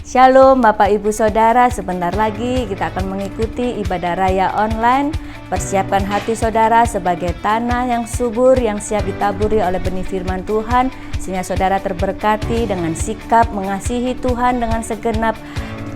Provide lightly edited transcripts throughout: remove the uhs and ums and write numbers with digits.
Shalom Bapak Ibu Saudara, sebentar lagi kita akan mengikuti ibadah raya online. Persiapkan hati saudara sebagai tanah yang subur yang siap ditaburi oleh benih firman Tuhan, sehingga saudara terberkati dengan sikap mengasihi Tuhan dengan segenap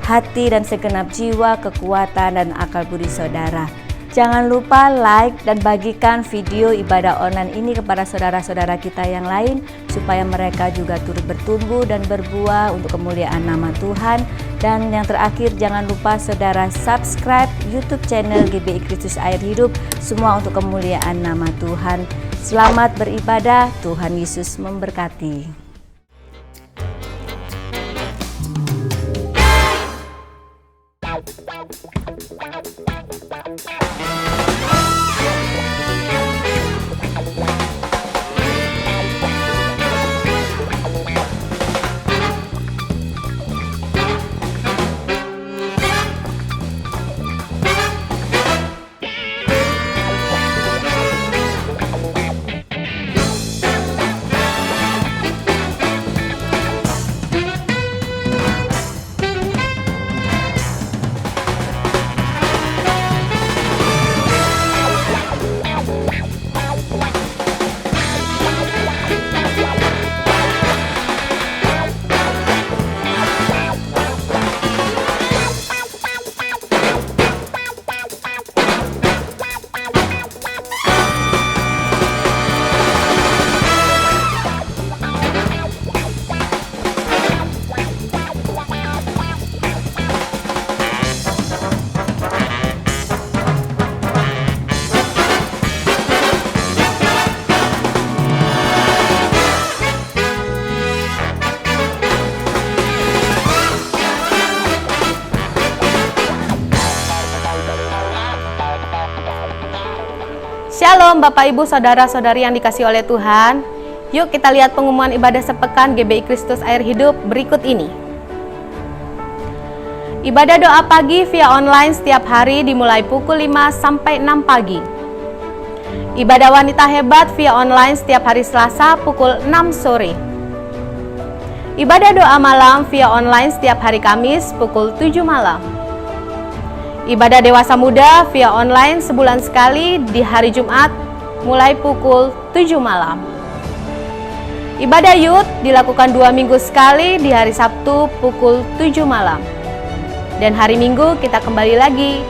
hati dan segenap jiwa, kekuatan dan akal budi saudara. Jangan lupa like dan bagikan video ibadah online ini kepada saudara-saudara kita yang lain, supaya mereka juga turut bertumbuh dan berbuah untuk kemuliaan nama Tuhan. Dan yang terakhir, jangan lupa saudara subscribe YouTube channel GBI Kristus Air Hidup, semua untuk kemuliaan nama Tuhan. Selamat beribadah, Tuhan Yesus memberkati. Shalom Bapak Ibu Saudara-saudari yang dikasihi oleh Tuhan. Yuk kita lihat pengumuman ibadah sepekan GBI Kristus Air Hidup berikut ini. Ibadah doa pagi via online setiap hari dimulai pukul 5 sampai 6 pagi. Ibadah wanita hebat via online setiap hari Selasa pukul 6 sore. Ibadah doa malam via online setiap hari Kamis pukul 7 malam. Ibadah dewasa muda via online sebulan sekali di hari Jumat mulai pukul 7 malam. Ibadah youth dilakukan 2 minggu sekali di hari Sabtu pukul 7 malam. Dan hari Minggu kita kembali lagi.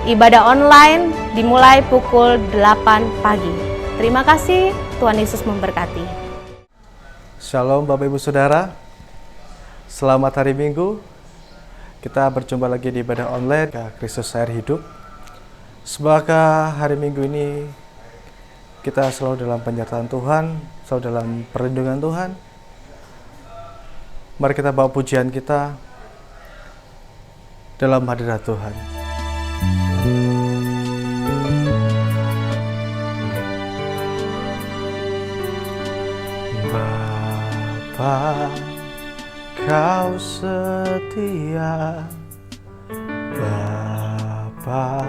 Ibadah online dimulai pukul 8 pagi. Terima kasih, Tuhan Yesus memberkati. Shalom Bapak Ibu Saudara. Selamat hari Minggu. Kita berjumpa lagi di ibadah online Kristus Air Hidup. Semoga hari Minggu ini kita selalu dalam penyertaan Tuhan, selalu dalam perlindungan Tuhan. Mari kita bawa pujian kita dalam hadirat Tuhan. Bapa, Kau setia, Bapa,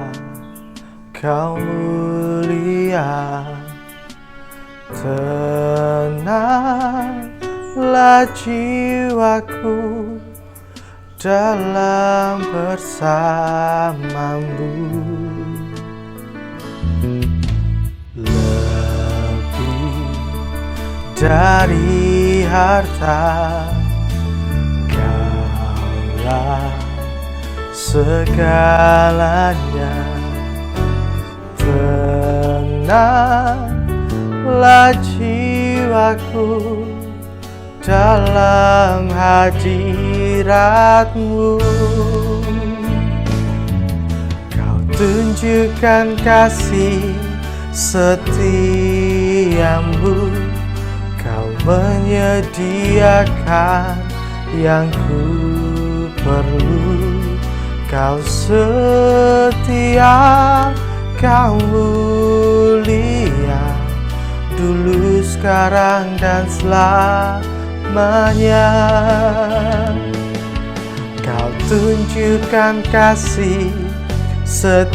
Kau mulia, tenanglah jiwaku dalam bersamamu. Lebih dari harta, segalanya, tenanglah jiwaku dalam hadirat-Mu. Kau tunjukkan kasih setiamu, Kau menyediakan yang ku perlu. Kau setia, Kau mulia, dulu, sekarang, dan selamanya. Kau tunjukkan kasih setiamu,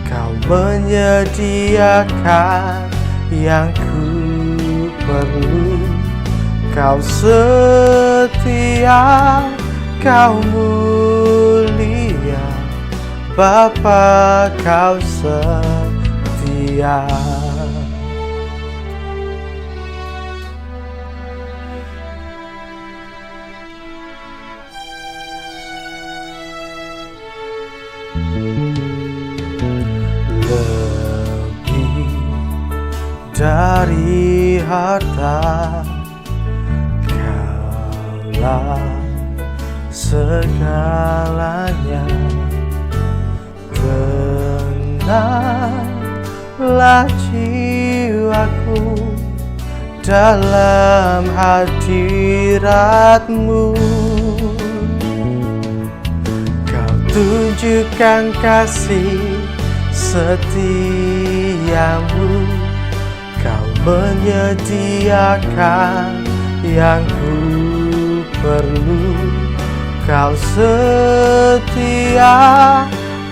Kau menyediakan yang ku perlu. Kau setia, setia, Kau mulia, Bapa Kau setia. Lebih dari harta, Kaulah segalanya. Tenanglah jiwaku dalam hadirat-Mu. Kau tunjukkan kasih setiamu, Kau menyediakan yang ku perlu. Kau setia,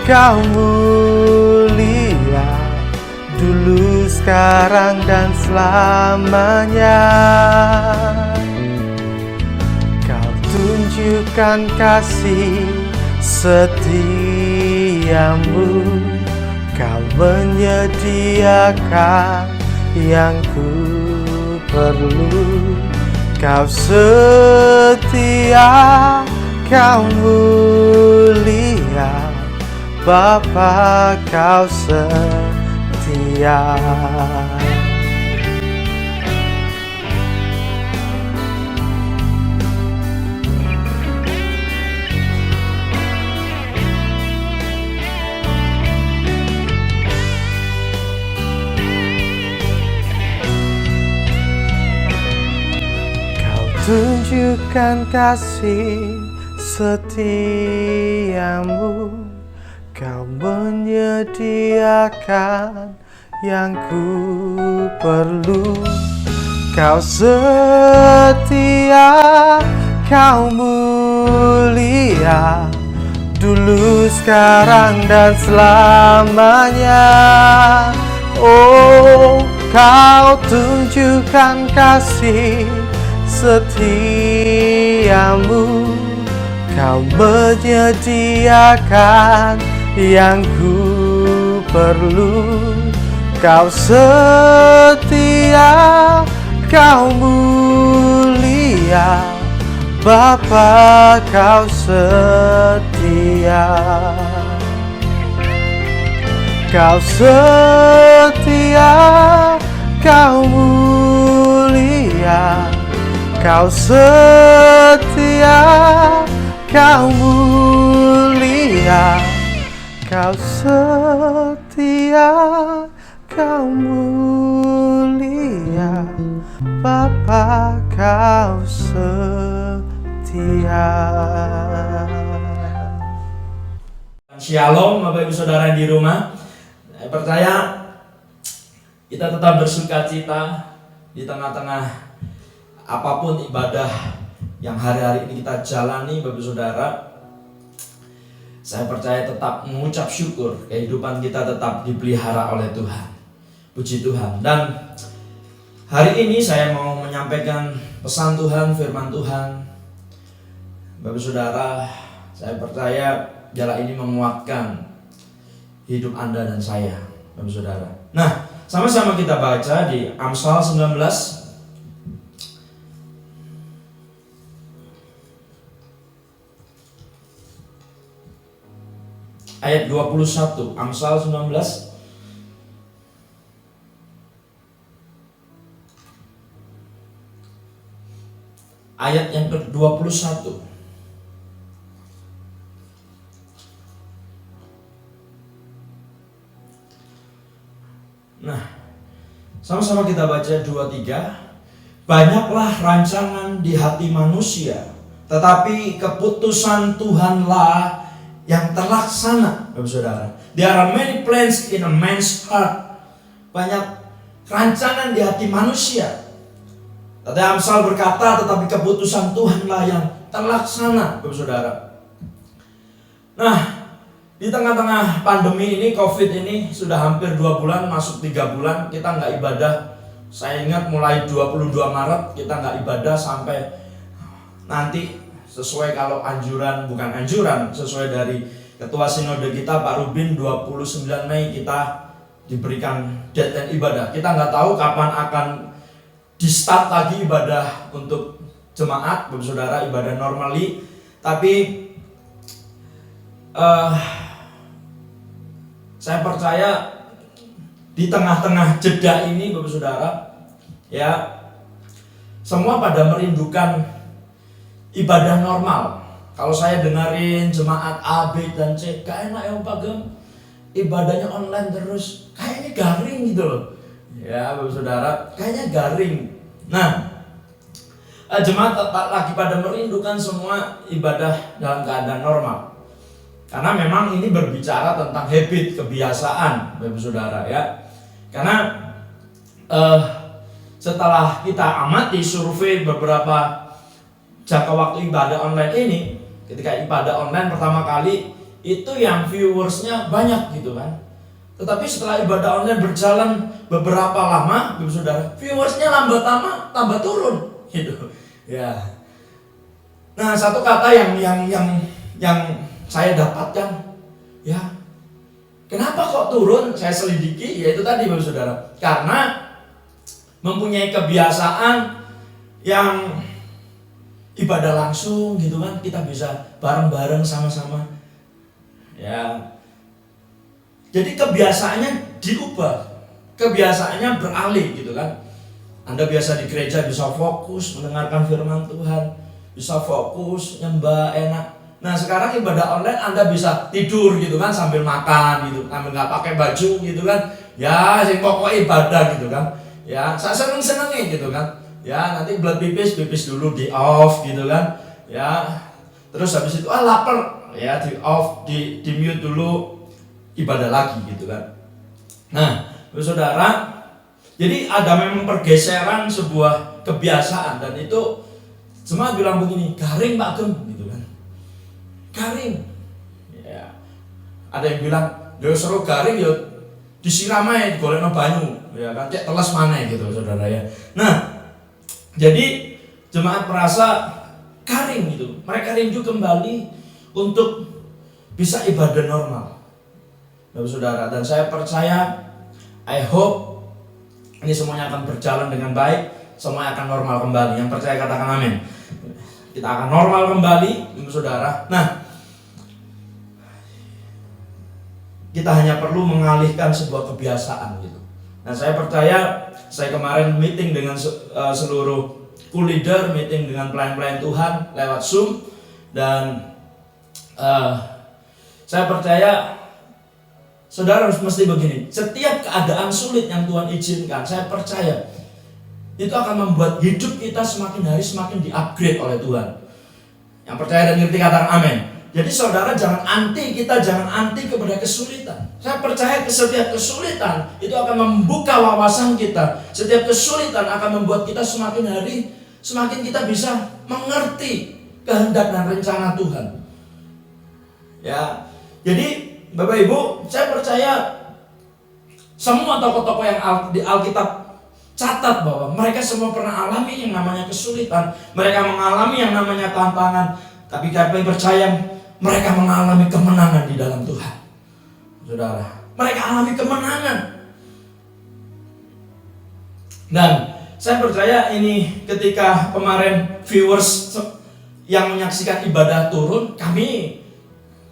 Kau mulia, dulu, sekarang, dan selamanya. Kau tunjukkan kasih setiamu, Kau menyediakan yang ku perlu. Kau setia, Kau mulia, Bapa Kau setia. Kau tunjukkan kasih setiamu, Kau menyediakan yang ku perlu. Kau setia, Kau mulia, dulu, sekarang, dan selamanya. Oh, Kau tunjukkan kasih setiamu, Kau menyediakan yang ku perlu. Kau setia, Kau mulia, Bapa Kau setia. Kau setia, Kau mulia, Kau setia, Kau mulia, Kau setia, Kau mulia, Bapa Kau setia. Shalom Bapak Ibu Saudara di rumah. Saya percaya kita tetap bersuka cita di tengah-tengah apapun ibadah yang hari-hari ini kita jalani, Bapak Ibu Saudara. Saya percaya tetap mengucap syukur, kehidupan kita tetap dipelihara oleh Tuhan. Puji Tuhan. Dan hari ini saya mau menyampaikan pesan Tuhan, firman Tuhan. Bapak Saudara, saya percaya biarlah ini menguatkan hidup Anda dan saya, Bapak Saudara. Nah, sama-sama kita baca di Amsal 19 ayat 21. Amsal 19 ayat yang ke-21. Nah, sama-sama kita baca 2-3. Banyaklah rancangan di hati manusia, tetapi keputusan Tuhanlah yang terlaksana. Bapak Saudara, there are many plans in a man's heart. Banyak rancangan di hati manusia. Tadi Amsal berkata, tetapi keputusan Tuhanlah yang terlaksana, Bapak Saudara. Nah, di tengah-tengah pandemi ini, COVID ini sudah hampir 2 bulan, masuk 3 bulan, kita nggak ibadah. Saya ingat mulai 22 Maret kita nggak ibadah sampai nanti sesuai kalau sesuai dari Ketua Sinode kita Pak Rubin, 29 Mei kita diberikan deadline ibadah. Kita nggak tahu kapan akan di start lagi ibadah untuk jemaat, Bapak Saudara, ibadah normally. Tapi saya percaya di tengah-tengah jeda ini, Bapak Saudara, ya, semua pada merindukan ibadah normal. Kalau saya dengerin jemaat A, B, dan C, gak enak ya Pak Gem, ibadahnya online terus, kayaknya garing gitu loh. Ya Bapak Saudara, kayaknya garing. Nah, jemaat lagi pada merindukan semua ibadah dalam keadaan normal. Karena memang ini berbicara tentang habit, kebiasaan Bapak Saudara ya. Karena setelah kita amati survei beberapa jangka waktu ibadah online ini, ketika ibadah online pertama kali itu yang viewersnya banyak gitu kan. Tetapi setelah ibadah online berjalan beberapa lama, Bapak Saudara, viewersnya lambat lama tambah turun gitu. Ya. Nah, satu kata yang saya dapatkan, ya, kenapa kok turun? Saya selidiki, yaitu tadi Bapak Saudara, karena mempunyai kebiasaan yang ibadah langsung gitu kan, kita bisa bareng-bareng sama-sama. Ya. Jadi kebiasaannya diubah, kebiasaannya beralih gitu kan. Anda biasa di gereja bisa fokus mendengarkan firman Tuhan, bisa fokus nyembah enak. Nah sekarang ibadah online Anda bisa tidur gitu kan sambil makan gitu, sambil nggak pakai baju gitu kan. Ya, sing pokoknya ibadah gitu kan. Ya, saya seneng-senengnya gitu kan. Ya, nanti belat pipis dulu di off gitu kan. Ya, terus habis itu lapar, ya di off, di mute dulu, ibadah lagi gitu kan. Nah, Saudara, jadi ada memang pergeseran sebuah kebiasaan, dan itu semua bilang begini, garing Pak Gem gitu kan. Garing. Ya. Ada yang bilang, "Yo seru garing yo disiram ae golekno banyu." Ya kan, cek teles maneh gitu Saudara ya. Nah, jadi jemaat merasa garing gitu. Mereka rindu kembali untuk bisa ibadah normal. Bapak Saudara, dan saya percaya, I hope ini semuanya akan berjalan dengan baik, semuanya akan normal kembali. Yang percaya katakan amin. Kita akan normal kembali, Bapak Saudara. Nah, kita hanya perlu mengalihkan sebuah kebiasaan gitu. Nah, saya percaya, saya kemarin meeting dengan seluruh leader, meeting dengan pelayan-pelayan Tuhan lewat Zoom, dan saya percaya Saudara harus mesti begini, setiap keadaan sulit yang Tuhan izinkan, saya percaya itu akan membuat hidup kita semakin hari semakin di-upgrade oleh Tuhan. Yang percaya dan ngerti katakan amin. Jadi saudara jangan anti kepada kesulitan. Saya percaya setiap kesulitan itu akan membuka wawasan kita. Setiap kesulitan akan membuat kita semakin hari semakin kita bisa mengerti kehendak dan rencana Tuhan. Ya, jadi Bapak Ibu, saya percaya semua tokoh-tokoh yang di Alkitab catat bahwa mereka semua pernah alami yang namanya kesulitan. Mereka mengalami yang namanya tantangan. Tapi kami percaya mereka mengalami kemenangan di dalam Tuhan. Saudara, mereka alami kemenangan. Dan saya percaya ini ketika kemarin viewers yang menyaksikan ibadah turun, kami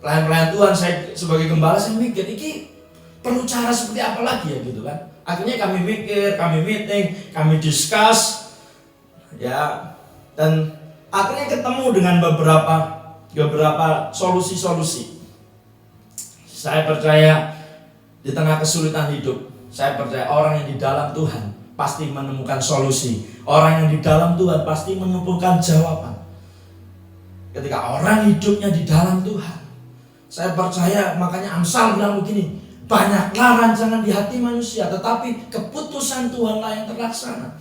pelayan-pelayan Tuhan, saya sebagai gembala, saya mikir, ini perlu cara seperti apa lagi ya gitu kan. Akhirnya kami mikir, kami meeting, kami discuss, ya, dan akhirnya ketemu dengan beberapa solusi-solusi. Saya percaya di tengah kesulitan hidup, saya percaya orang yang di dalam Tuhan pasti menemukan solusi. Orang yang di dalam Tuhan pasti menemukan jawaban. Ketika orang hidupnya di dalam Tuhan, saya percaya, makanya Amsal bilang begini, banyaklah rancangan di hati manusia, tetapi keputusan Tuhanlah yang terlaksana.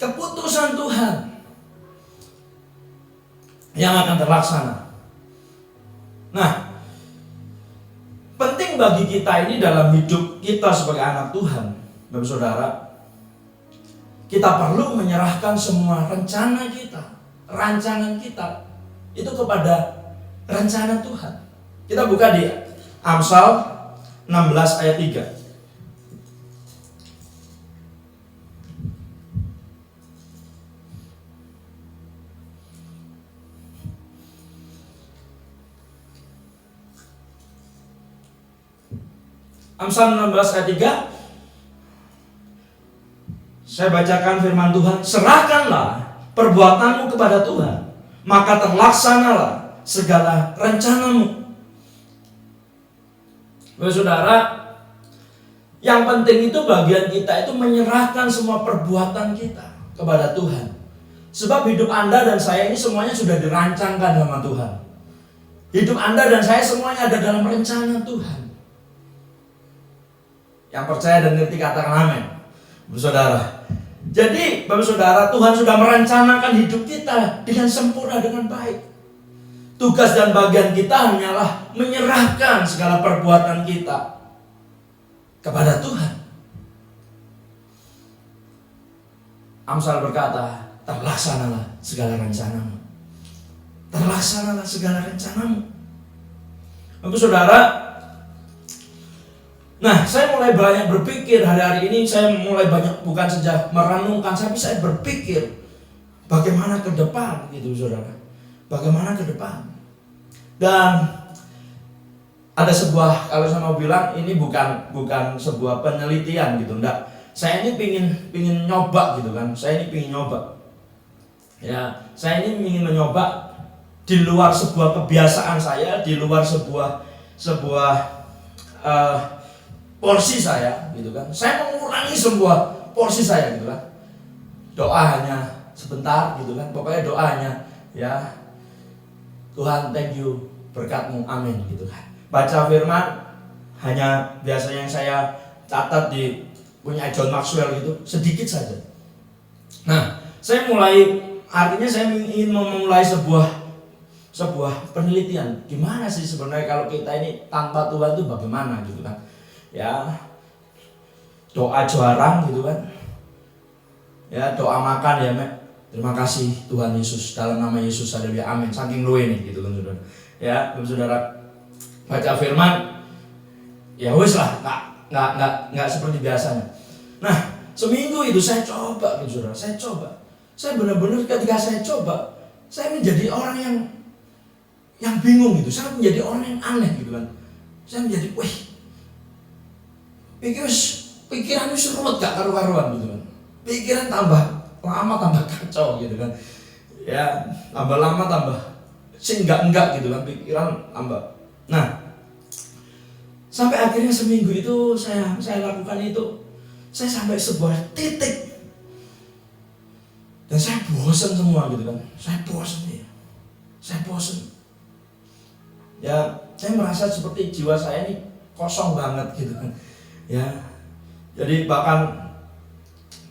Keputusan Tuhan yang akan terlaksana. Nah, penting bagi kita ini dalam hidup kita sebagai anak Tuhan, Bapak Saudara, kita perlu menyerahkan semua rencana kita, rancangan kita itu kepada rencana Tuhan. Kita buka di Amsal 16 ayat 3. Amsal 16 ayat 3. Saya bacakan firman Tuhan. Serahkanlah perbuatanmu kepada Tuhan, maka terlaksanalah segala rencanamu. Saudara, yang penting itu bagian kita itu menyerahkan semua perbuatan kita kepada Tuhan. Sebab hidup Anda dan saya ini semuanya sudah dirancangkan sama Tuhan. Hidup Anda dan saya semuanya ada dalam rencana Tuhan. Yang percaya dan ngerti katakan amin, saudara. Jadi, Bapak Saudara, Tuhan sudah merencanakan hidup kita dengan sempurna, dengan baik. Tugas dan bagian kita hanyalah menyerahkan segala perbuatan kita kepada Tuhan. Amsal berkata, terlaksanalah segala rencanamu. Terlaksanalah segala rencanamu. Bapak Saudara, nah, saya mulai banyak berpikir hari-hari ini. Saya mulai banyak, bukan saja merenungkan, tapi saya berpikir bagaimana ke depan, gitu saudara. Bagaimana ke depan. Dan ada sebuah, kalau saya mau bilang ini bukan sebuah penelitian gitu, enggak. Saya ini pingin nyoba gitu kan. Saya ini pingin nyoba. Ya, saya ini ingin mencoba di luar sebuah kebiasaan saya, di luar sebuah porsi saya, gitu kan. Saya mengurangi semua porsi saya, gitu kan. Doa hanya sebentar, gitu kan. Pokoknya doanya, ya Tuhan, thank you, berkat-Mu, amin, gitu kan. Baca firman hanya biasanya yang saya catat di punya John Maxwell gitu, sedikit saja. Nah, saya artinya saya ingin memulai sebuah penelitian. Gimana sih sebenarnya kalau kita ini tanpa Tuhan itu bagaimana, gitu kan. Ya, doa jarang gitu kan. Ya, doa makan ya, Mek. Terima kasih Tuhan Yesus, dalam nama Yesus haleluya, amin. Saking lu ini gitu kan saudara. Ya, saudara, baca firman ya wis lah, enggak seperti biasanya. Nah, seminggu itu saya coba gitu saudara. Saya benar-benar ketika saya coba, saya menjadi orang yang bingung gitu. Saya menjadi orang yang aneh gitu kan. Saya menjadi pikiran itu serut gak karu-karuan gitu kan. Pikiran tambah lama tambah kacau gitu kan. Ya, tambah lama tambah enggak gitu kan, pikiran tambah. Nah, sampai akhirnya seminggu itu saya lakukan itu, saya sampai sebuah titik dan saya bosan semua gitu kan. Saya bosan. Ya, saya merasa seperti jiwa saya ini kosong banget gitu kan. Ya, jadi bahkan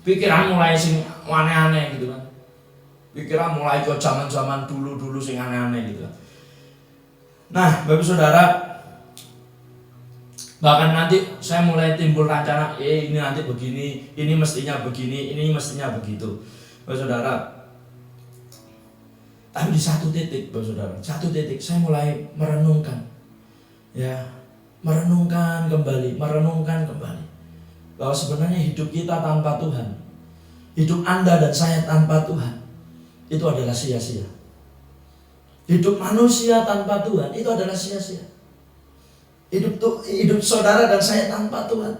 pikiran mulai sing aneh-aneh gitu kan. Pikiran mulai ke zaman-zaman dulu sing aneh-aneh gitu kan. Nah, Bapak Saudara, bahkan nanti saya mulai timbul rencana, ini nanti begini, ini mestinya begini, ini mestinya begitu, Bapak Saudara. Tapi di satu titik, Bapak Saudara, saya mulai merenungkan, ya, merenungkan kembali, bahwa sebenarnya hidup kita tanpa Tuhan, hidup Anda dan saya tanpa Tuhan, itu adalah sia-sia. Hidup manusia tanpa Tuhan itu adalah sia-sia. Hidup saudara dan saya tanpa Tuhan,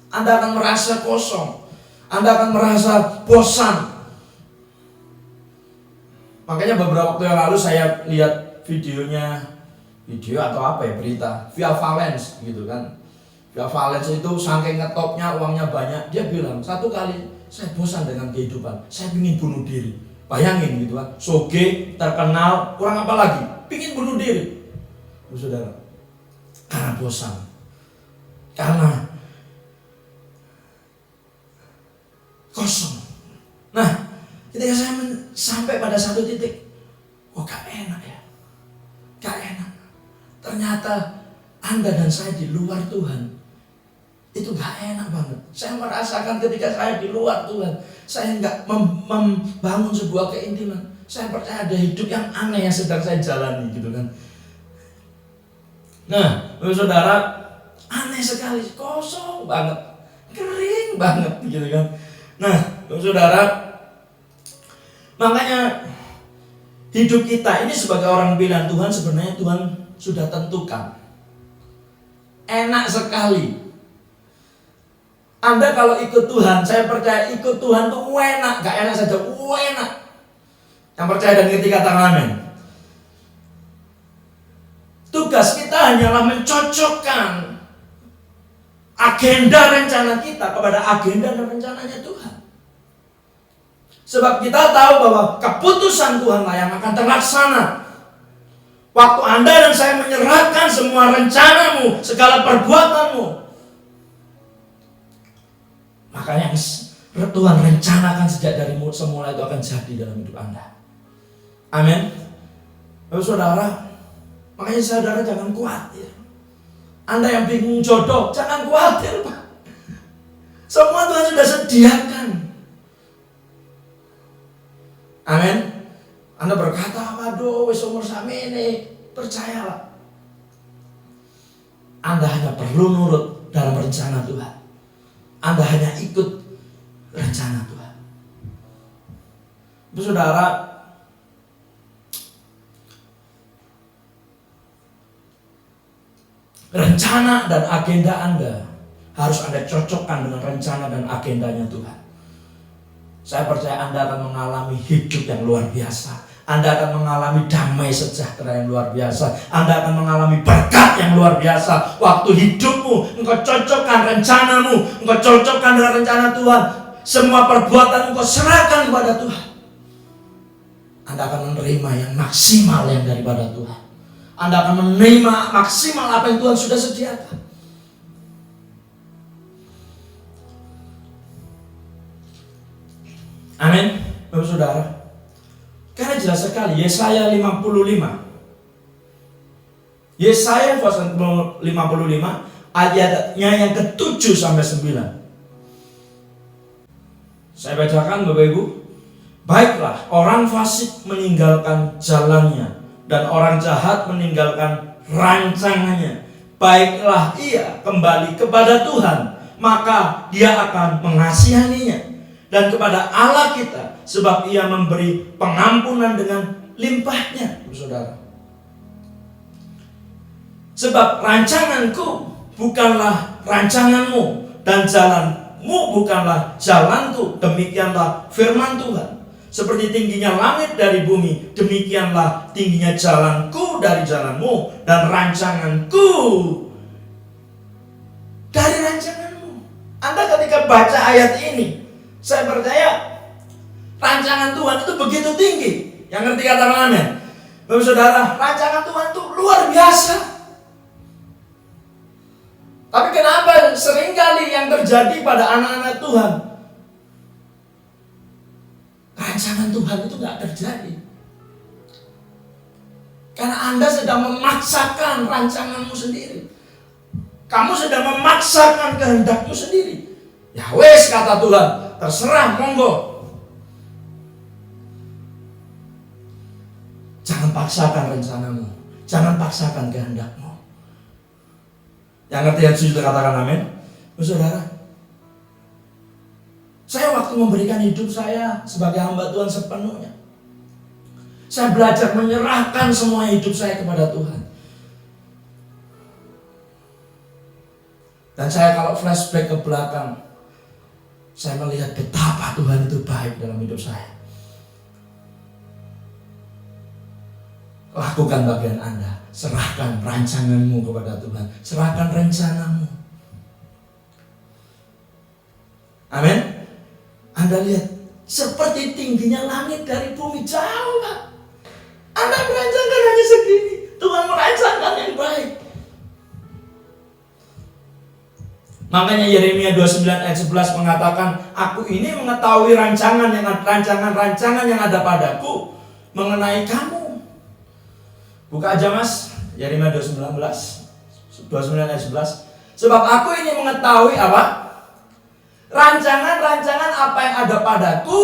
Anda akan merasa kosong, Anda akan merasa bosan. Makanya beberapa waktu yang lalu saya lihat video atau apa ya, berita Via Valens gitu kan. Via Valens itu saking ngetopnya, uangnya banyak, dia bilang satu kali saya bosan dengan kehidupan, saya ingin bunuh diri. Bayangin gitu kan, soge, terkenal, kurang apa lagi, ingin bunuh diri, saudara, karena bosan, karena kosong. Nah, ketika saya sampai pada satu titik, gak enak ya, gak enak. Ternyata Anda dan saya di luar Tuhan itu gak enak banget. Saya merasakan ketika saya di luar Tuhan, saya gak membangun sebuah keintiman. Saya percaya ada hidup yang aneh yang sedang saya jalani gitu kan. Nah, saudara, aneh sekali, kosong banget, kering banget gitu kan. Nah, saudara, makanya hidup kita ini sebagai orang pilihan Tuhan, sebenarnya Tuhan sudah tentukan. Enak sekali. Anda kalau ikut Tuhan, saya percaya ikut Tuhan tuh enak, gak enak saja, enak. Yang percaya dan ngerti katakan amin. Tugas kita hanyalah mencocokkan agenda rencana kita kepada agenda dan rencananya Tuhan. Sebab kita tahu bahwa keputusan Tuhan lah yang akan terlaksana. Waktu Anda dan saya menyerahkan semua rencanamu, segala perbuatanmu, maka yang Tuhan rencanakan sejak dari semula itu akan jadi dalam hidup Anda. Amin. Bapak saudara, makanya saudara jangan khawatir. Anda yang bingung jodoh, jangan khawatir Pak. Semua Tuhan sudah sediakan. Amin. Anda berkata, waduh, wis umur sami ini, percayalah. Anda hanya perlu nurut dalam rencana Tuhan. Anda hanya ikut rencana Tuhan. Bapak saudara, rencana dan agenda Anda harus Anda cocokkan dengan rencana dan agendanya Tuhan. Saya percaya Anda akan mengalami hidup yang luar biasa. Anda akan mengalami damai sejahtera yang luar biasa. Anda akan mengalami berkat yang luar biasa. Waktu hidupmu, engkau cocokkan rencanamu, engkau cocokkan dengan rencana Tuhan. Semua perbuatan engkau serahkan kepada Tuhan. Anda akan menerima yang maksimal yang daripada Tuhan. Anda akan menerima maksimal apa yang Tuhan sudah sediakan. Amin, Bapak saudara. Karena jelas sekali Yesaya 55. Yesaya pasal 55 ayatnya yang ke-7 sampai 9. Saya bacakan Bapak Ibu. Baiklah, orang fasik meninggalkan jalannya dan orang jahat meninggalkan rancangannya. Baiklah ia kembali kepada Tuhan, maka dia akan mengasihaninya. Dan kepada Allah kita, sebab ia memberi pengampunan dengan limpahnya, saudara. Sebab rancanganku bukanlah rancanganmu, dan jalanmu bukanlah jalanku. Demikianlah firman Tuhan. Seperti tingginya langit dari bumi, demikianlah tingginya jalanku dari jalanmu, dan rancanganku dari rancanganmu. Anda ketika baca ayat ini, saya percaya rancangan Tuhan itu begitu tinggi. Yang ngerti katakan amin. Bapak saudara, rancangan Tuhan itu luar biasa. Tapi kenapa seringkali yang terjadi pada anak-anak Tuhan, rancangan Tuhan itu gak terjadi? Karena Anda sedang memaksakan rancanganmu sendiri. Kamu sedang memaksakan kehendakmu sendiri. Ya wes, kata Tuhan, terserah, monggo. Jangan paksakan rencanamu, jangan paksakan kehendakmu. Yang ngerti yang setuju katakan amin. Saudara, saya waktu memberikan hidup saya sebagai hamba Tuhan sepenuhnya, saya belajar menyerahkan semua hidup saya kepada Tuhan. Dan saya kalau flashback ke belakang, saya melihat betapa Tuhan itu baik dalam hidup saya. Lakukan bagian Anda. Serahkan rancanganmu kepada Tuhan. Serahkan rencanamu. Amin. Anda lihat, seperti tingginya langit dari bumi, jauh Pak. Anda merancangkan hanya segini, Tuhan merancangkan yang baik. Makanya Yeremia 29 ayat 11 mengatakan, aku ini mengetahui rancangan yang ada padaku mengenai kamu. Buka aja Mas, Yeremia 29 ayat 11. Sebab aku ini mengetahui apa? Rancangan apa yang ada padaku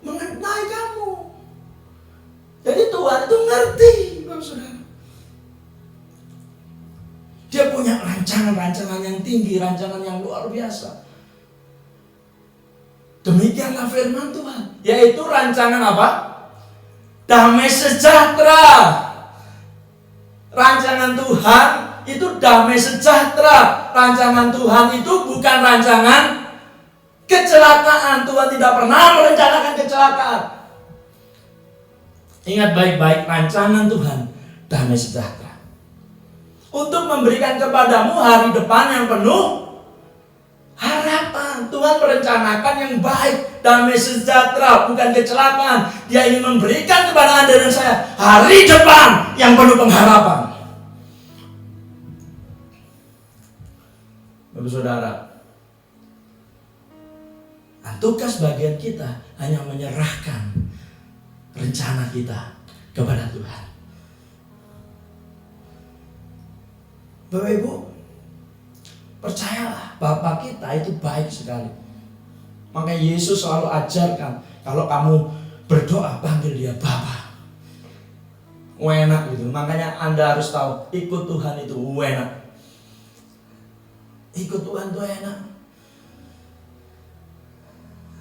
mengenai kamu. rancangan yang tinggi, rancangan yang luar biasa. Demikianlah firman Tuhan, yaitu rancangan apa? Damai sejahtera. Rancangan Tuhan itu damai sejahtera. Rancangan Tuhan itu bukan rancangan kecelakaan. Tuhan tidak pernah merencanakan kecelakaan. Ingat baik-baik, rancangan Tuhan damai sejahtera, untuk memberikan kepadamu hari depan yang penuh harapan. Tuhan merencanakan yang baik, damai sejahtera, bukan kecelakaan. Dia ingin memberikan kepada Anda dan saya hari depan yang penuh pengharapan. Bapak Saudara, tugas bagian kita hanya menyerahkan rencana kita kepada Tuhan. Bapak Ibu, percayalah, Bapa kita itu baik sekali. Makanya Yesus selalu ajarkan, kalau kamu berdoa, panggil dia Bapa. Enak gitu. Makanya Anda harus tahu, ikut Tuhan itu enak. Ikut Tuhan itu enak.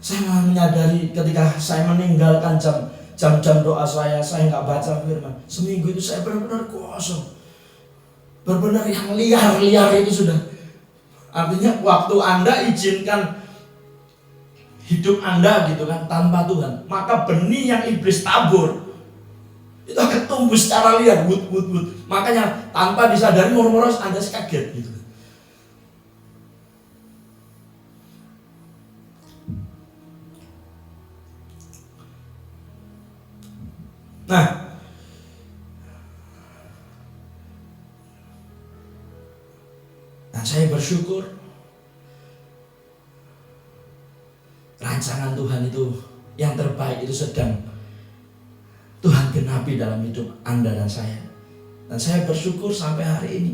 Saya menyadari ketika saya meninggalkan jam-jam doa saya nggak baca firman. Seminggu itu saya benar-benar kosong. Benar-benar yang liar itu sudah. Artinya waktu Anda izinkan hidup Anda gitu kan tanpa Tuhan, maka benih yang iblis tabur itu akan tumbuh secara liar, wud. Makanya tanpa disadari murmur Anda kaget gitu. Nah, dan saya bersyukur rancangan Tuhan itu yang terbaik itu sedang Tuhan genapi dalam hidup Anda dan saya. Dan saya bersyukur sampai hari ini.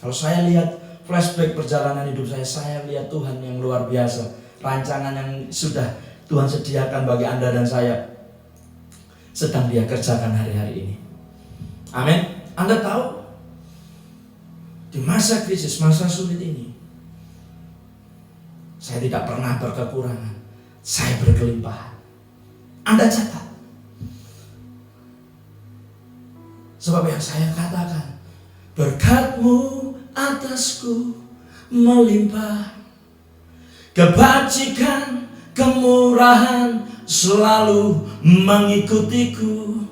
Kalau saya lihat flashback perjalanan hidup saya lihat Tuhan yang luar biasa. Rancangan yang sudah Tuhan sediakan bagi Anda dan saya sedang Dia kerjakan hari-hari ini. Amin. Anda tahu, di masa krisis, masa sulit ini, saya tidak pernah berkekurangan, saya berkelimpahan. Anda catat. Sebab yang saya katakan, berkat-Mu atasku melimpah, kebajikan, kemurahan selalu mengikutiku.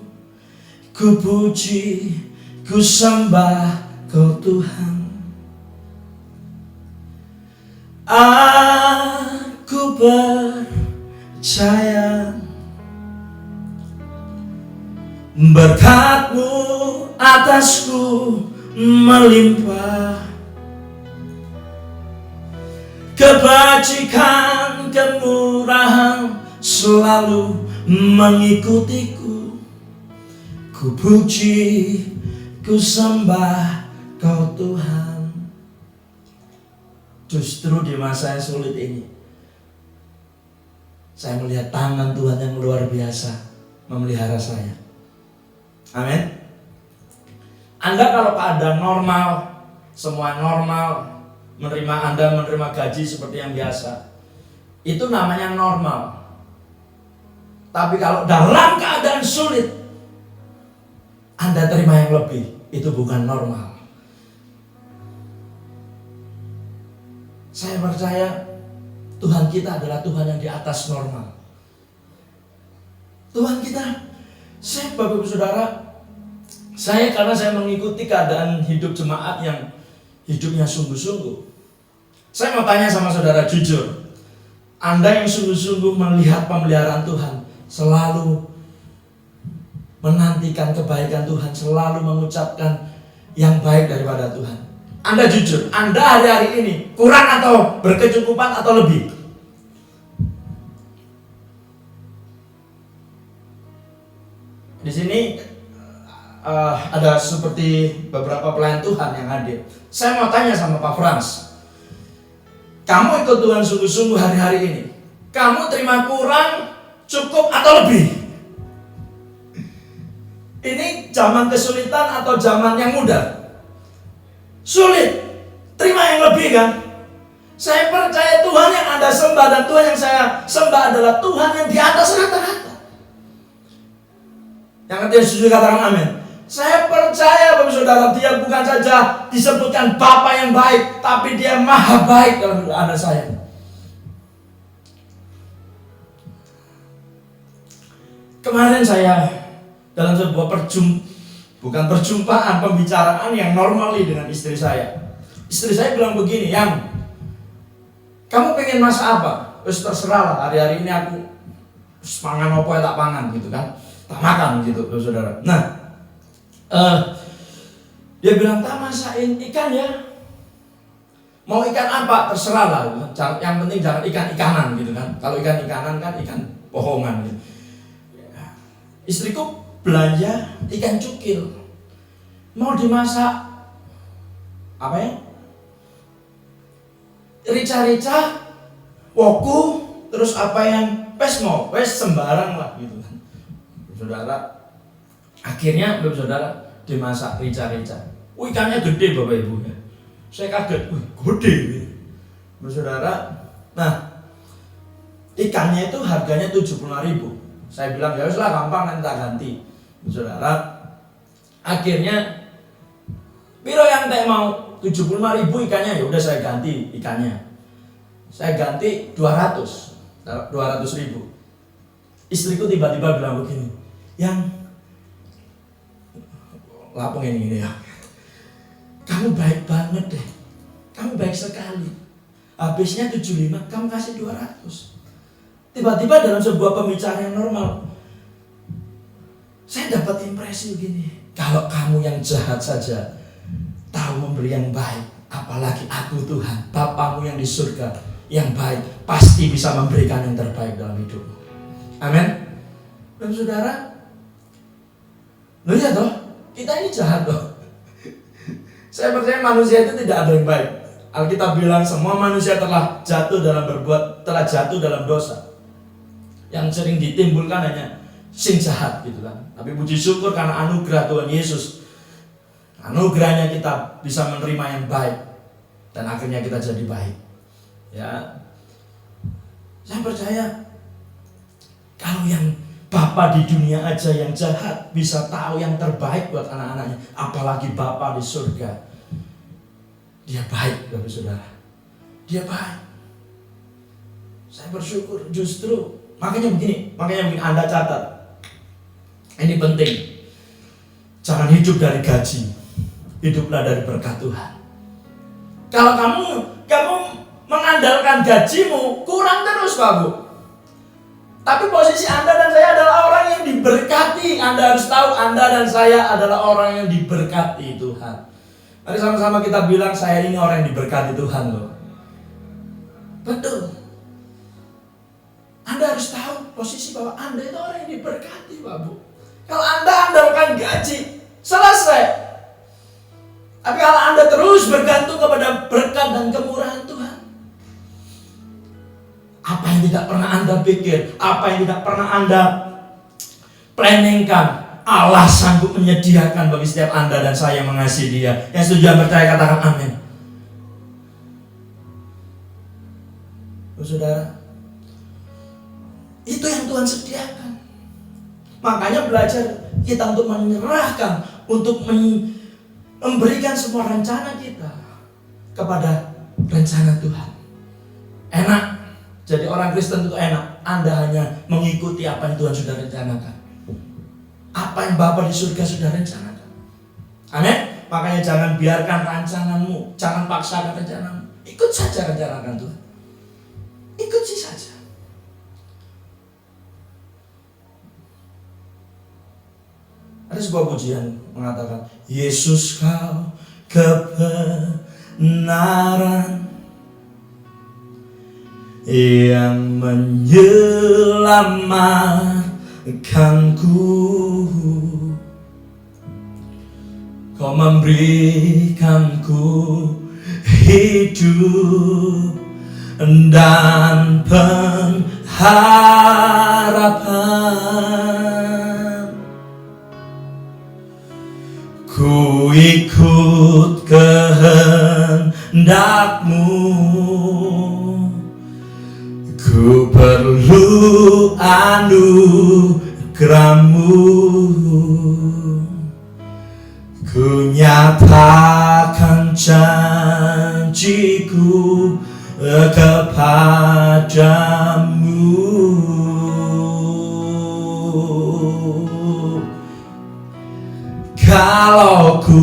Ku puji, ku sembah Kau Tuhan. Aku percaya berkat-Mu atasku melimpah, kebajikan, kemurahan selalu mengikutiku. Ku puji, ku sembah Kau Tuhan. Justru di masa yang sulit ini, saya melihat tangan Tuhan yang luar biasa memelihara saya. Amin. Anda kalau keadaan normal, semua normal, Anda menerima gaji seperti yang biasa, itu namanya normal. Tapi kalau dalam keadaan sulit, Anda terima yang lebih, itu bukan normal. Saya percaya Tuhan kita adalah Tuhan yang di atas normal. Tuhan kita, saya Bapak Ibu Saudara, karena saya mengikuti keadaan hidup jemaat yang hidupnya sungguh-sungguh. Saya mau tanya sama saudara jujur, Anda yang sungguh-sungguh melihat pemeliharaan Tuhan, selalu menantikan kebaikan Tuhan, selalu mengucapkan yang baik daripada Tuhan. Anda jujur, Anda hari-hari ini kurang atau berkecukupan atau lebih? Di sini ada seperti beberapa pelayan Tuhan yang hadir. Saya mau tanya sama Pak Frans, kamu ikut Tuhan sungguh-sungguh hari-hari ini, kamu terima kurang, cukup atau lebih? Ini zaman kesulitan atau zaman yang mudah? Sulit, terima yang lebih kan? Saya percaya Tuhan yang Anda sembah dan Tuhan yang saya sembah adalah Tuhan yang di atas rata-rata. Yang ketiga setuju katakan amin. Saya percaya Bapak Saudara, Dia bukan saja disebutkan Bapa yang baik, tapi Dia maha baik dalam hidup Anda saya. Kemarin saya dalam sebuah bukan perjumpaan, pembicaraan yang normali dengan istri saya. Istri saya bilang begini, yang kamu pengen masak apa? Terus terserah lah, hari-hari ini aku mangan apa ya tak pangan gitu kan, tak makan gitu Saudara. Nah, dia bilang tak masakin ikan ya, mau ikan apa terserah lah, yang penting jangan ikan-ikanan gitu kan. Kalau ikan-ikanan kan ikan bohongan gitu. Istriku belanja ikan cukil, mau dimasak apa ya? Rica-rica, woku, terus apa yang pesmo, wes sembarang lah gitu kan. Saudara, akhirnya Saudara dimasak rica-rica. Ikannya gede Bapak Ibu ya. Saya kaget, gede gitu. Saudara, nah ikannya itu harganya 75.000. Saya bilang ya weslah gampang nanti tak ganti. Saudara, akhirnya piro yang tak mau 75.000 ikannya, ya udah saya ganti ikannya. Saya ganti 200.000. Istriku tiba-tiba bilang begini, yang lapung ini ya, kamu baik banget deh, kamu baik sekali. Habisnya 75, kamu kasih 200. Tiba-tiba dalam sebuah pembicaraan yang normal, saya dapat impresi begini, kalau kamu yang jahat saja tahu memberi yang baik, apalagi aku Tuhan, Bapamu yang di surga yang baik, pasti bisa memberikan yang terbaik dalam hidupmu. Amin. Dan Saudara, loh ya toh, kita ini jahat toh. Saya percaya manusia itu tidak ada yang baik. Alkitab bilang semua manusia telah jatuh dalam dosa. Yang sering ditimbulkan hanya sing jahat gitu kan. Tapi puji syukur karena anugerah Tuhan Yesus, anugerahnya kita bisa menerima yang baik dan akhirnya kita jadi baik. Ya, saya percaya kalau yang Bapa di dunia aja yang jahat bisa tahu yang terbaik buat anak-anaknya, apalagi Bapa di surga. Dia baik Bapak Saudara, Dia baik. Saya bersyukur justru. Makanya begini Anda catat. Ini penting. Jangan hidup dari gaji, hiduplah dari berkat Tuhan. Kalau kamu mengandalkan gajimu, kurang terus Pak Bu. Tapi posisi Anda dan saya adalah orang yang diberkati. Anda harus tahu Anda dan saya adalah orang yang diberkati Tuhan. Mari sama-sama kita bilang, saya ini orang yang diberkati Tuhan loh. Betul. Anda harus tahu posisi bahwa Anda itu orang yang diberkati Pak Bu. Kalau Anda andalkan gaji, selesai. Tapi kalau Anda terus bergantung kepada berkat dan kemurahan Tuhan, apa yang tidak pernah Anda pikir, apa yang tidak pernah Anda planningkan, Allah sanggup menyediakan bagi setiap Anda dan saya yang mengasihi Dia. Yang setuju dan percaya katakan amin. Saudara, itu yang Tuhan sediakan. Makanya belajar kita untuk menyerahkan, untuk memberikan semua rencana kita kepada rencana Tuhan. Enak, jadi orang Kristen itu enak. Anda hanya mengikuti apa yang Tuhan sudah rencanakan, apa yang Bapa di surga sudah rencanakan. Amin. Makanya jangan biarkan rancanganmu, jangan paksakan rencanamu. Ikut saja rencanakan Tuhan. Ikuti saja. Ada sebuah pujian mengatakan, Yesus kau kebenaran yang menyelamatkanku. Kau memberikanku hidup dan pengharapan. Ku ikut kehendak kehendakmu. Ku perlu anugerahmu. Ku nyatakan janjiku kepadamu. Kalau ku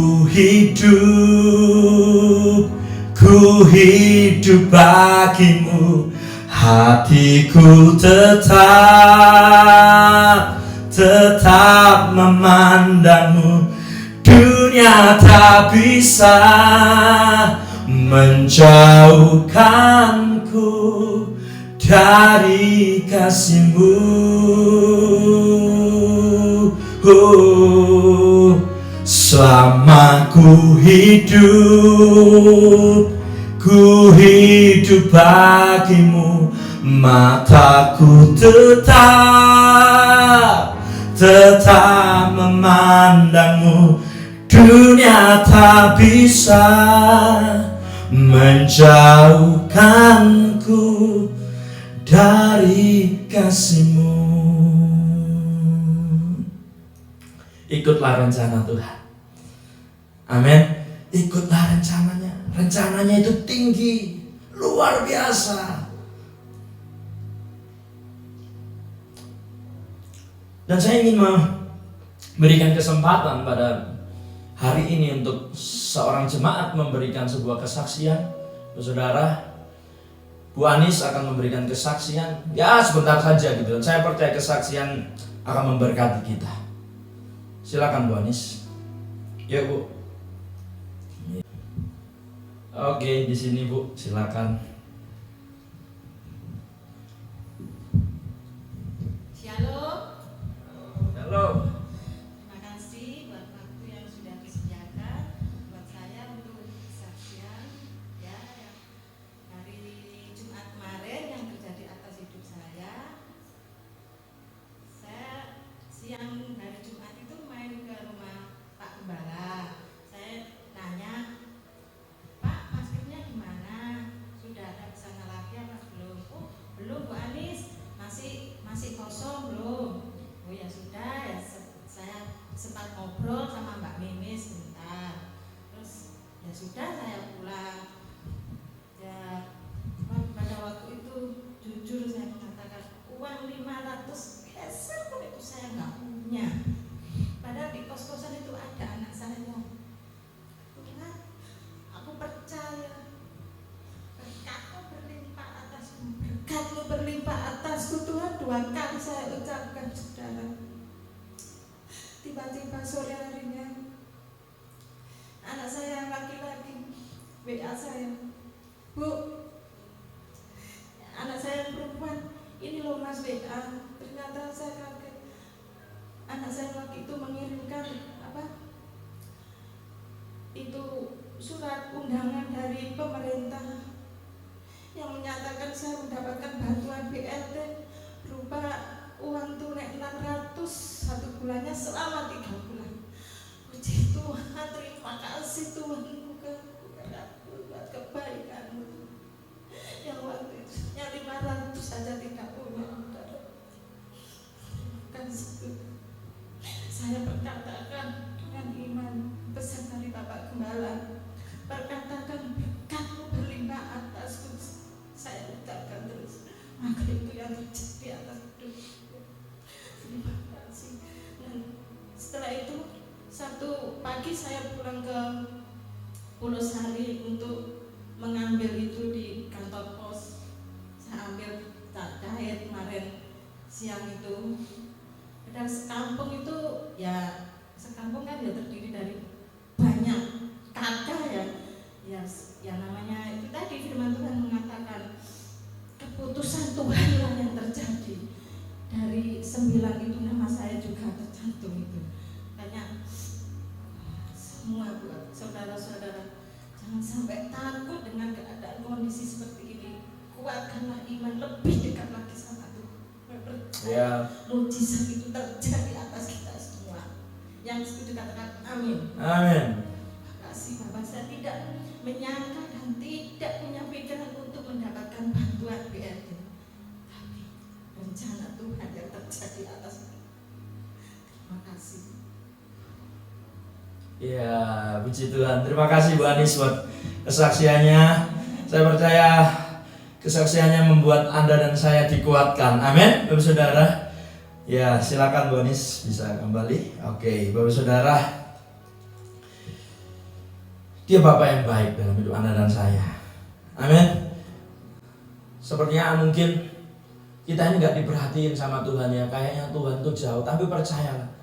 hidup bagimu, hatiku tetap memandangmu. Dunia tak bisa menjauhkanku dari kasih-Mu. Selama ku hidup bagimu, mataku tetap memandangmu. Dunia tak bisa menjauhkanku dari kasih-Mu. Ikutlah rencana Tuhan. Amin. Ikutlah rencananya. Rencananya itu tinggi, luar biasa. Dan saya ingin memberikan kesempatan pada hari ini untuk seorang jemaat memberikan sebuah kesaksian. Saudara, Bu Anis akan memberikan kesaksian. Ya, sebentar saja gitu. Dan saya percaya kesaksian akan memberkati kita. Silakan Bu Anis. Ya, Bu. Oke, di sini Bu, silakan. Shalom. Halo. Terima kasih buat waktu yang sudah disediakan buat saya untuk kesaksian ya yang hari Jumat kemarin yang terjadi atas hidup saya. Saya siang hari Jumat itu main ke rumah Pak Gembala. Saya nanya, Pak, maskernya gimana? Sudah ada pesanan lagi apa belum? Oh, belum Bu Anis, masih kosong belum? Oh ya sudah, ya saya sempat ngobrol sama Mbak Mimi sebentar. Terus ya sudah saya pulang. Ya pada waktu itu jujur saya mengatakan uang 500 peser pun itu saya nggak punya. Padahal di kos-kosan itu ada anak saya. Karena aku percaya berkat-Mu berlimpah atasku, berkat-Mu berlimpah atasku Tuhan. 2 kali saya ucapkan saudara. Tiba-tiba sore harinya anak saya yang laki-laki WA saya, Bu, anak saya yang perempuan, ini loh Mas WA. Ternyata saya kaget. Anak saya laki itu mengirimkan itu surat undangan dari pemerintah yang menyatakan saya mendapatkan bantuan BLT berupa uang tunai 600 1 bulannya selama 3 bulan. Puji Tuhan, terima kasih Tuhan buat kebaikan-Mu. Yang waktu itu yang 500 saja tidak punya. Saya perkatakan dengan iman pesan dari Bapak Gembala, perkatakan berkat-Mu berlimpah atasku. Saya ucapkan terus, maka itu yang terjadi atas hidup. Terima kasih. Dan setelah itu Sabtu pagi saya pulang ke Pulau Sari untuk mengambil itu di kantor pos. Saya ambil cair kemarin siang itu. Dan sekampung itu ya, sekampung kan ya terdiri dari banyak kakak ya namanya itu tadi firman Tuhan mengatakan keputusan Tuhan lah yang terjadi. Dari 9 itu nama saya juga tercantum itu. Makanya semua buat saudara-saudara, jangan sampai takut dengan keadaan kondisi seperti ini. Kuatkanlah iman, lebih dekat lagi sama Tuhan. Ya. Mujizat itu terjadi atas kita semua. Yang setuju katakan amin. Amin. Terima kasih Bapak, saya tidak menyangka dan Tuhan tidak punya pikiran untuk mendapatkan bantuan BRT, tapi rencana Tuhan yang terjadi atas kita. Terima kasih. Ya, puji Tuhan. Terima kasih Bu Anis buat kesaksiannya. Saya percaya kesaksiannya membuat Anda dan saya dikuatkan. Amin, Bapak Saudara. Ya, silakan Bu Anis bisa kembali. Oke, Bapak Saudara. Dia Bapak yang baik dalam hidup Anda dan saya. Amin. Sepertinya mungkin kita ini nggak diperhatiin sama Tuhan ya. Kayaknya Tuhan tuh jauh, tapi percayalah,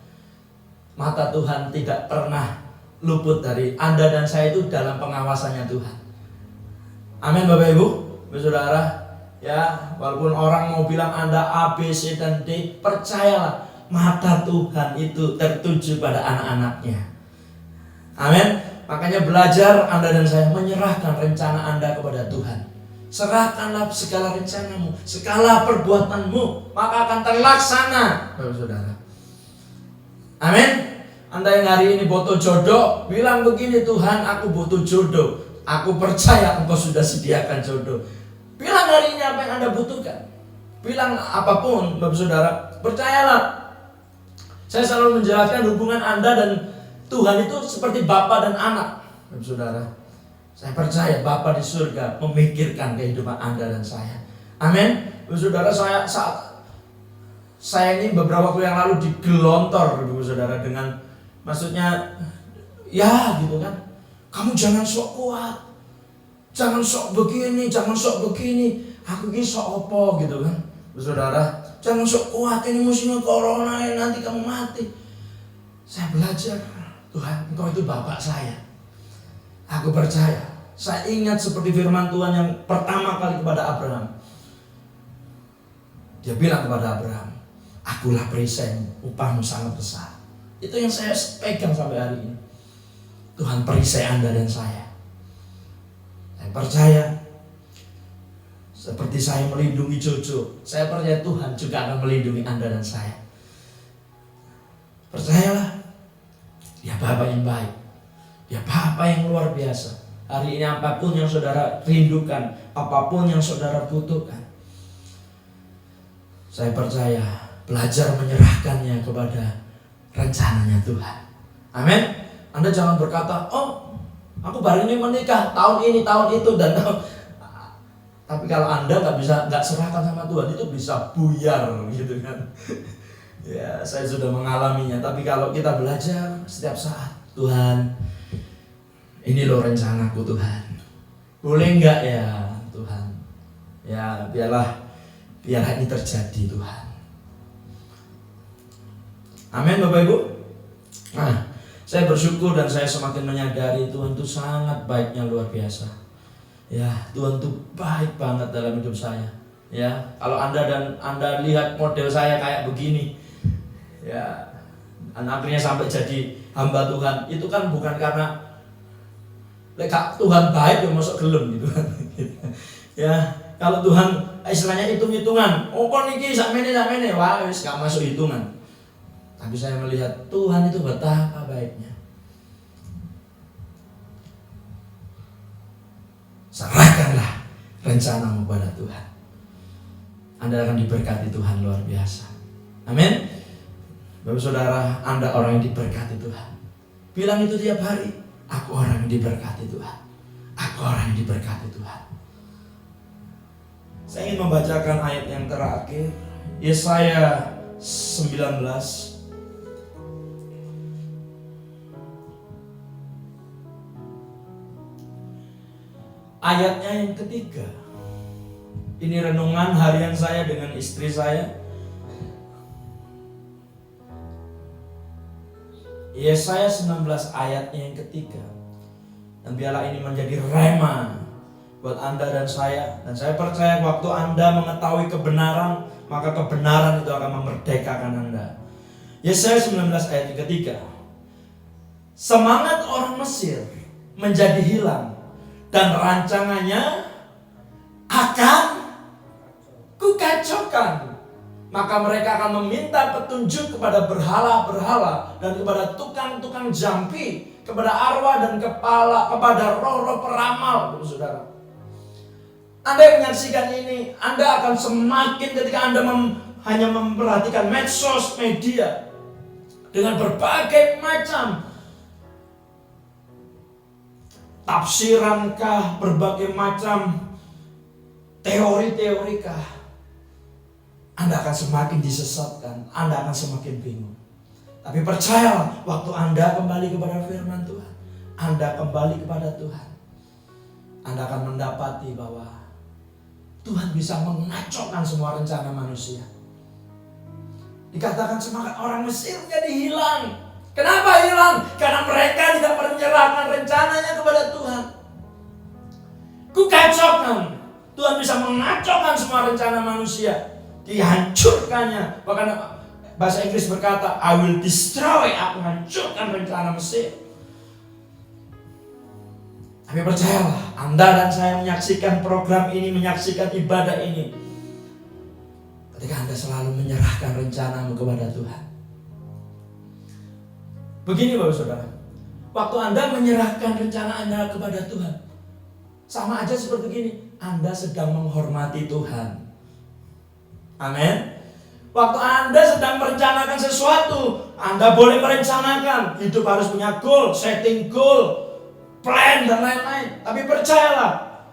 mata Tuhan tidak pernah luput dari Anda dan saya itu dalam pengawasannya Tuhan. Amin Bapak Ibu, Bapak Saudara. Ya, walaupun orang mau bilang Anda A, B, C, dan D, percayalah mata Tuhan itu tertuju pada anak-anaknya. Amin. Makanya belajar Anda dan saya menyerahkan rencana Anda kepada Tuhan. Serahkanlah segala rencanamu, segala perbuatanmu, maka akan terlaksana, Bapak Saudara. Amin. Anda yang hari ini butuh jodoh, bilang begini, Tuhan aku butuh jodoh. Aku percaya Engkau sudah sediakan jodoh. Bilang hari ini apa yang Anda butuhkan. Bilang apapun Bapak Saudara, percayalah. Saya selalu menjelaskan hubungan Anda dan Tuhan itu seperti Bapa dan anak, Bapak Saudara. Saya percaya Bapa di surga memikirkan kehidupan Anda dan saya. Amin. Bapak Saudara, saya ini beberapa waktu yang lalu digelontor Bapak Saudara dengan, maksudnya ya gitu kan, kamu jangan sok kuat, jangan sok begini, jangan sok begini, aku ini sok opo gitu kan. Saudara, jangan sok kuat, ini musimnya corona, nanti kamu mati. Saya belajar, Tuhan Engkau itu Bapak saya. Aku percaya. Saya ingat seperti firman Tuhan yang pertama kali kepada Abraham. Dia bilang kepada Abraham, akulah perisaimu, upahmu sangat besar. Itu yang saya pegang sampai hari ini. Tuhan perisai Anda dan saya. Saya percaya, seperti saya melindungi Jojo, saya percaya Tuhan juga akan melindungi Anda dan saya. Percayalah, Dia Bapa yang baik, Dia Bapa yang luar biasa. Hari ini apapun yang saudara rindukan, apapun yang saudara butuhkan, saya percaya belajar menyerahkannya kepada rencananya Tuhan. Amin. Anda jangan berkata, oh aku baru ini menikah, tahun ini, tahun itu, dan tahun. Tapi kalau Anda nggak serahkan sama Tuhan, itu bisa buyar gitu kan. Ya, saya sudah mengalaminya. Tapi kalau kita belajar setiap saat, Tuhan, ini loh rencanaku Tuhan, boleh nggak ya Tuhan? Ya biarlah ini terjadi Tuhan. Amin Bapak Ibu. Nah, saya bersyukur dan saya semakin menyadari Tuhan itu sangat baiknya, luar biasa. Ya, Tuhan itu baik banget dalam hidup saya. Ya, kalau Anda lihat model saya kayak begini, ya, akhirnya sampai jadi hamba Tuhan, itu kan bukan karena Tuhan baik ya masuk gelem gitu kan. Ya, kalau Tuhan istilahnya hitung-hitungan, oh kok niki sakmene, wah wis gak masuk hitungan. Tapi saya melihat Tuhan itu betapa baiknya. Serahkanlah rencanamu pada Tuhan. Anda akan diberkati Tuhan luar biasa. Amin. Bapak Saudara, Anda orang yang diberkati Tuhan. Bilang itu tiap hari, aku orang yang diberkati Tuhan. Aku orang yang diberkati Tuhan. Saya ingin membacakan ayat yang terakhir, Yesaya 19. Ayatnya yang ketiga. Ini renungan harian saya dengan istri saya. Yesaya 19 ayatnya yang ketiga. Dan biarlah ini menjadi rema buat Anda dan saya. Dan saya percaya waktu Anda mengetahui kebenaran, maka kebenaran itu akan memerdekakan Anda. Yesaya 19 ayat yang ketiga. Semangat orang Mesir menjadi hilang, dan rancangannya akan kukacaukan. maka mereka akan meminta petunjuk kepada berhala-berhala dan kepada tukang-tukang jampi, kepada arwah dan kepala, kepada roh-roh peramal, saudara. Anda yang menyaksikan ini, Anda akan semakin ketika Anda hanya memperhatikan medsos, media, dengan berbagai macam tafsirankah, berbagai macam teori-teorikah, Anda akan semakin disesatkan, Anda akan semakin bingung. Tapi percayalah, waktu Anda kembali kepada firman Tuhan, Anda kembali kepada Tuhan, Anda akan mendapati bahwa Tuhan bisa mengacaukan semua rencana manusia. Dikatakan semangat orang Mesir menjadi hilang. Kenapa hilang? Karena mereka tidak menyerahkan rencananya kepada Tuhan. Kukacaukan. Tuhan bisa mengacaukan semua rencana manusia. Dihancurkannya. Bahkan bahasa Inggris berkata, I will destroy, aku hancurkan rencana Mesir. Tapi percayalah, Anda dan saya menyaksikan program ini, menyaksikan ibadah ini, ketika Anda selalu menyerahkan rencanamu kepada Tuhan. Begini Bapak Saudara, waktu Anda menyerahkan rencana Anda kepada Tuhan, sama aja seperti gini, Anda sedang menghormati Tuhan. Amin. Waktu Anda sedang merencanakan sesuatu, Anda boleh merencanakan, hidup harus punya goal, setting goal, plan dan lain-lain. Tapi percayalah,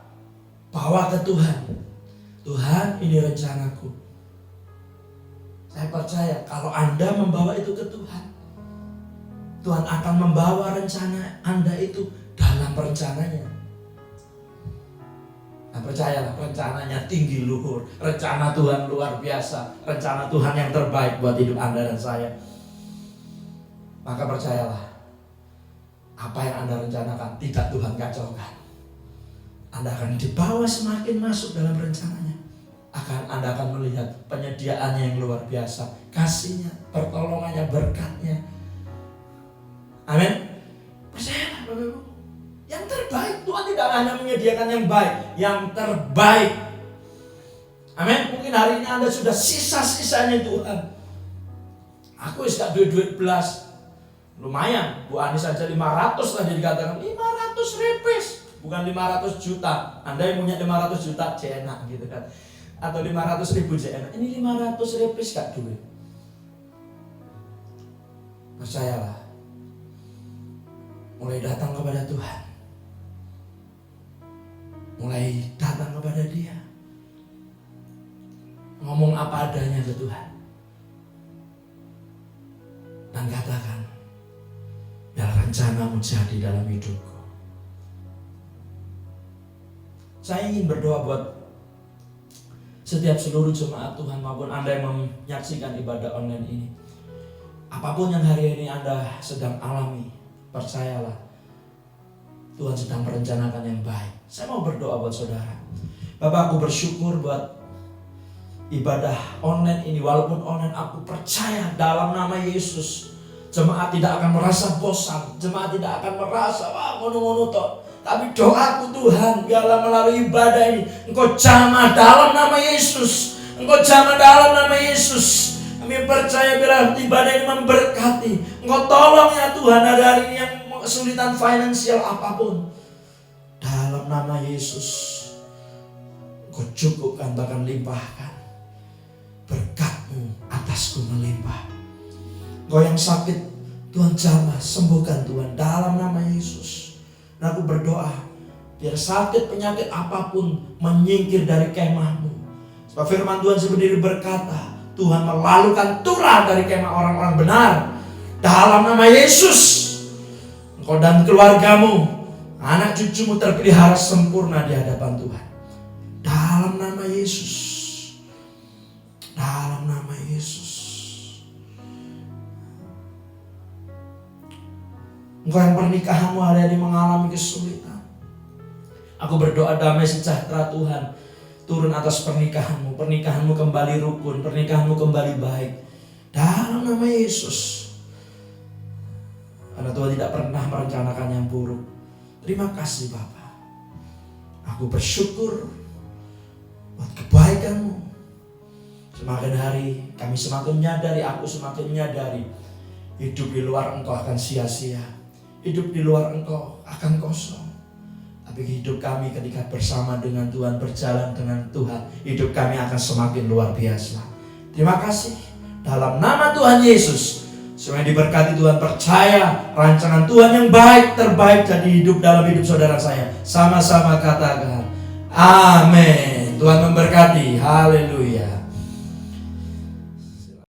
bawa ke Tuhan. Tuhan, ini rencanaku. Saya percaya kalau Anda membawa itu ke Tuhan, Tuhan akan membawa rencana Anda itu dalam rencananya. Nah, percayalah, rencananya tinggi luhur, rencana Tuhan luar biasa, rencana Tuhan yang terbaik buat hidup Anda dan saya. Maka percayalah, apa yang Anda rencanakan tidak Tuhan kacaukan. Anda akan dibawa semakin masuk dalam rencananya. Anda akan melihat penyediaannya yang luar biasa, kasihnya, pertolongannya, berkatnya. Amin. Percayalah Bapak Ibu, yang terbaik. Tuhan tidak hanya menyediakan yang baik, yang terbaik. Amin. Mungkin hari ini Anda sudah sisa-sisanya Tuhan. Aku gak duit belas. Lumayan, Bu Ani saja 500 tadi dikatakan, 500 repes, bukan 500 juta. Anda yang punya 500 juta jenak gitu kan, atau 500 ribu jenak. Ini 500 repes gak duit. Percayalah, mulai datang kepada Tuhan, mulai datang kepada Dia, ngomong apa adanya ke Tuhan, dan katakan, biar rencanamu jadi dalam hidupku. Saya ingin berdoa buat setiap seluruh jemaat Tuhan maupun Anda yang menyaksikan ibadah online ini. Apapun yang hari ini Anda sedang alami, percayalah, Tuhan sedang merencanakan yang baik. Saya mau berdoa buat saudara. Bapak, aku bersyukur buat ibadah online ini. Walaupun online, aku percaya dalam nama Yesus, jemaat tidak akan merasa bosan, jemaat tidak akan merasa wah ngono-ngono toh. Tapi doaku Tuhan, biarlah melalui ibadah ini Engkau jamah dalam nama Yesus, Engkau jamah dalam nama Yesus. Kami percaya biarlah ibadah ini memberkati. Engkau tolong ya Tuhan, ada hari ini yang kesulitan finansial apapun, dalam nama Yesus Engkau cukupkan, bahkan limpahkan berkat-Mu atasku melimpah. Kau yang sakit, Tuhan jamah, sembuhkan Tuhan dalam nama Yesus. Dan aku berdoa, biar sakit penyakit apapun menyingkir dari kemah-Mu. Sebab firman Tuhan sendiri berkata, Tuhan melalukan turah dari kemah orang-orang benar. Dalam nama Yesus, engkau dan keluargamu, anak cucumu terpelihara sempurna di hadapan Tuhan. Dalam nama Yesus. Dalam nama Yesus. Engkau yang pernikahanmu hari-hari mengalami kesulitan, aku berdoa damai sejahtera Tuhan turun atas pernikahanmu. Pernikahanmu kembali rukun, pernikahanmu kembali baik. Dalam nama Yesus. Karena Tuhan tidak pernah merencanakan yang buruk. Terima kasih Bapa. Aku bersyukur buat kebaikan-Mu. Semakin hari kami semakin menyadari, aku semakin menyadari, hidup di luar Engkau akan sia-sia. Hidup di luar Engkau akan kosong. Tapi hidup kami ketika bersama dengan Tuhan, berjalan dengan Tuhan, hidup kami akan semakin luar biasa. Terima kasih. Dalam nama Tuhan Yesus, semuanya diberkati Tuhan. Percaya rancangan Tuhan yang baik, terbaik jadi hidup dalam hidup saudara saya. Sama-sama katakan amin. Tuhan memberkati. Haleluya.